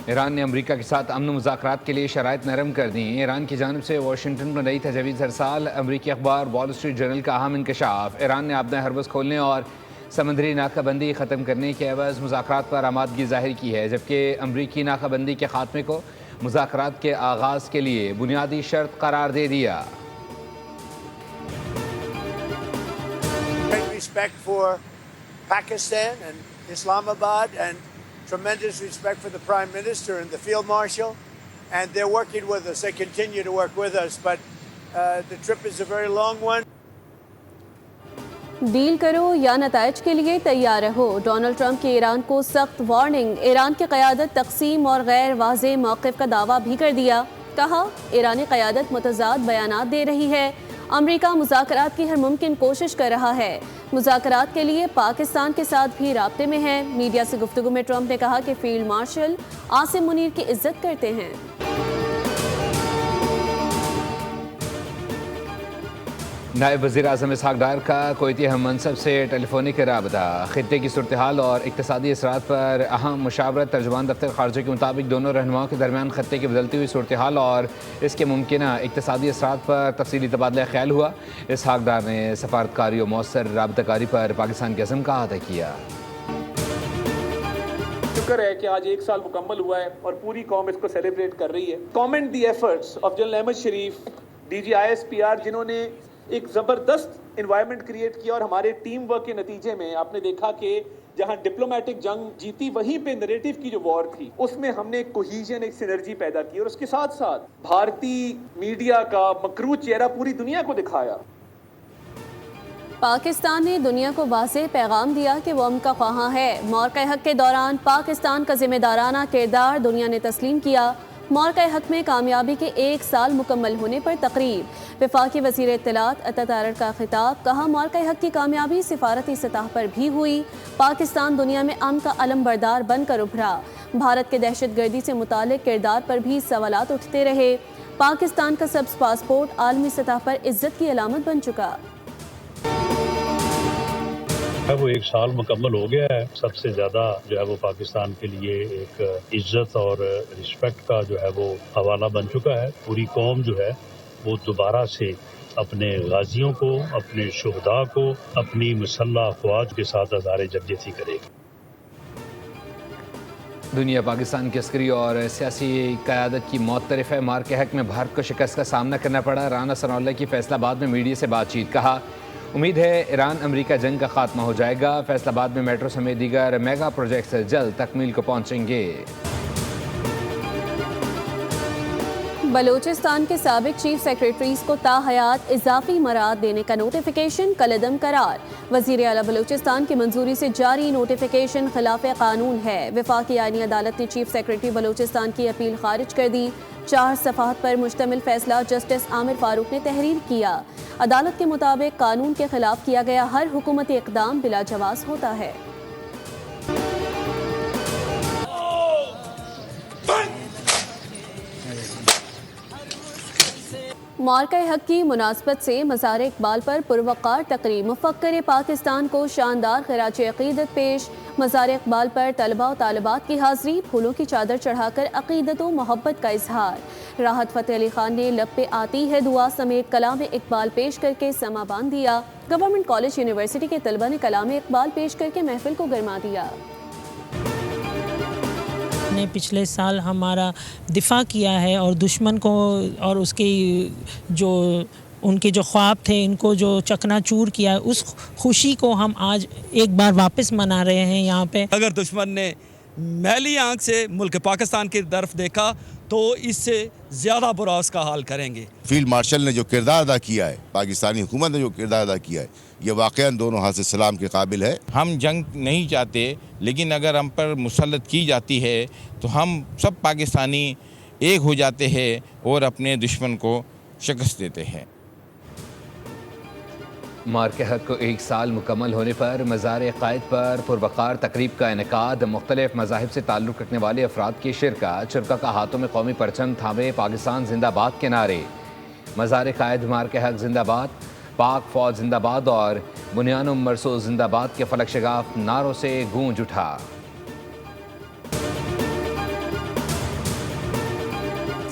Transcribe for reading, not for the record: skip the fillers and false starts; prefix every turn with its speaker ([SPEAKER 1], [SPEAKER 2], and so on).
[SPEAKER 1] ایران نے امریکہ کے ساتھ امن و مذاکرات کے لیے شرائط نرم کر دیں۔ ایران کی جانب سے واشنگٹن میں نئی تجاویز ارسال۔ امریکی اخبار وال اسٹریٹ جرنل کا اہم انکشاف۔ ایران نے آبدہ ہرمز کھولنے اور سمندری ناکہ بندی ختم کرنے کے عوض مذاکرات پر آمادگی ظاہر کی ہے، جبکہ امریکی ناکہ بندی کے خاتمے کو مذاکرات کے آغاز کے لیے بنیادی شرط قرار دے دیا۔
[SPEAKER 2] Great respect for Pakistan and Islamabad and tremendous respect for the Prime Minister and the Field Marshal, and they're working with us. They continue to work with us, but the trip is a very long one.
[SPEAKER 3] Deal کرو یا نتائج کے لیے تیار رہو، Donald Trump کی ایران کو سخت وارننگ۔ ایران کی قیادت تقسیم اور غیر واضح موقف کا دعویٰ بھی کر دیا۔ کہا ایرانی قیادت متضاد بیانات دے رہی ہے، امریکہ مذاکرات کی ہر ممکن کوشش کر رہا ہے، مذاکرات کے لیے پاکستان کے ساتھ بھی رابطے میں ہے۔ میڈیا سے گفتگو میں ٹرمپ نے کہا کہ فیلڈ مارشل عاصم منیر کی عزت کرتے ہیں۔
[SPEAKER 1] نائب وزیر اعظم اسحاق ڈار کا کویتی اہم منصب سے ٹیلی فونک رابطہ۔ خطے کی صورتحال اور اقتصادی اثرات پر اہم مشاورت۔ ترجمان دفتر خارجہ کے مطابق دونوں رہنماؤں کے درمیان خطے کی بدلتی ہوئی صورتحال اور اس کے ممکنہ اقتصادی اثرات پر تفصیلی تبادلہ خیال ہوا۔ اسحاق ڈار نے سفارتکاری و مؤثر رابطہ کاری پر پاکستان کے عزم کا اعادہ کیا۔
[SPEAKER 4] شکر ہے کہ آج 1 سال مکمل ہوا ہے اور پوری قوم اس کو سیلیبریٹ کر رہی ہے۔ Commend the efforts of general Ahmed Sharif, D G I S P R, جنہوں نے ایک زبردست انوائرمنٹ کریٹ کیا، اور ہمارے ٹیم ورک کے نتیجے میں آپ نے دیکھا کہ جہاں ڈپلومیٹک جنگ جیتی، وہیں پہ نریٹو کی جو وار تھی اس میں ہم نے ایک کوہیژن، ایک سینرجی پیدا کی، اور اس کے ساتھ ساتھ بھارتی میڈیا کا مکروہ چہرہ پوری دنیا کو دکھایا۔
[SPEAKER 3] پاکستان نے دنیا کو واضح پیغام دیا کہ وہ امن کا خواہاں ہے۔ موقع حق کے دوران پاکستان کا ذمہ دارانہ کردار دنیا نے تسلیم کیا۔ موقع حق میں کامیابی کے 1 سال مکمل ہونے پر تقریب۔ وفاقی وزیر اطلاعات عطا تارڑ کا خطاب۔ کہا موقع حق کی کامیابی سفارتی سطح پر بھی ہوئی، پاکستان دنیا میں امن کا علم بردار بن کر ابھرا۔ بھارت کے دہشت گردی سے متعلق کردار پر بھی سوالات اٹھتے رہے۔ پاکستان کا سبز پاسپورٹ عالمی سطح پر عزت کی علامت بن چکا۔
[SPEAKER 5] وہ 1 سال مکمل ہو گیا ہے۔ سب سے زیادہ جو ہے وہ پاکستان کے لیے ایک عزت اور رسپیکٹ کا جو ہے وہ حوالہ بن چکا ہے۔ پوری قوم جو ہے وہ دوبارہ سے اپنے غازیوں کو، اپنے شہداء کو، اپنی مسلح افواج کے ساتھ اظہار یکجہتی کرے گی۔
[SPEAKER 1] دنیا پاکستان کی عسکری اور سیاسی قیادت کی معترف ہے۔ مارکے حق میں بھارت کو شکست کا سامنا کرنا پڑا۔ رانا ثناء اللہ کی فیصلہ آباد میں میڈیا سے بات چیت۔ کہا امید ہے ایران امریکہ جنگ کا خاتمہ ہو جائے گا۔ فیصل آباد میں میٹرو سمیت دیگر میگا پروجیکٹس جلد تکمیل کو پہنچیں گے۔
[SPEAKER 3] بلوچستان کے سابق چیف سیکریٹریز کو تاحیات اضافی مراعات دینے کا نوٹیفیکیشن کالعدم قرار۔ وزیر اعلیٰ بلوچستان کی منظوری سے جاری نوٹیفیکیشن خلاف قانون ہے۔ وفاقی آئینی عدالت نے چیف سیکریٹری بلوچستان کی اپیل خارج کر دی۔ 4 صفحات پر مشتمل فیصلہ جسٹس عامر فاروق نے تحریر کیا۔ عدالت کے مطابق قانون کے خلاف کیا گیا ہر حکومتی اقدام بلا جواز ہوتا ہے۔ مارکہ حق کی مناسبت سے مزار اقبال پر پروقار تقریب۔ مفکر پاکستان کو شاندار خراج عقیدت پیش۔ مزار اقبال پر طلباء و طالبات کی حاضری، پھولوں کی چادر چڑھا کر عقیدت و محبت کا اظہار۔ راحت فتح علی خان نے لب پہ آتی ہے دعا سمیت کلام اقبال پیش کر کے سما باندھ دیا۔ گورنمنٹ کالج یونیورسٹی کے طلباء نے کلام اقبال پیش کر کے محفل کو گرما دیا۔
[SPEAKER 6] نے پچھلے سال ہمارا دفاع کیا ہے اور دشمن کو اور اس کی جو ان کے جو خواب تھے ان کو جو چکنا چور کیا ہے، اس خوشی کو ہم آج ایک بار واپس منا رہے ہیں یہاں پہ۔
[SPEAKER 7] اگر دشمن نے میلی آنکھ سے ملک پاکستان کی طرف دیکھا تو اس سے زیادہ برا اس کا حال کریں گے۔
[SPEAKER 8] فیلڈ مارشل نے جو کردار ادا کیا ہے، پاکستانی حکومت نے جو کردار ادا کیا ہے، یہ واقعاً دونوں ہاتھ سے سلام کے قابل ہے۔
[SPEAKER 9] ہم جنگ نہیں چاہتے، لیکن اگر ہم پر مسلط کی جاتی ہے تو ہم سب پاکستانی ایک ہو جاتے ہیں اور اپنے دشمن کو شکست دیتے ہیں۔
[SPEAKER 1] مارکہ حق کو 1 سال مکمل ہونے پر مزار قائد پر پروقار تقریب کا انعقاد۔ مختلف مذاہب سے تعلق رکھنے والے افراد کی شرکت۔ شرکا کا ہاتھوں میں قومی پرچم تھامے پاکستان زندہ باد کے نعرے۔ مزار قائد مارکہ حق زندہ باد، پاک فوج زندہ باد اور بنیان مرصوص زندہ باد کے فلک شگاف نعروں سے گونج اٹھا۔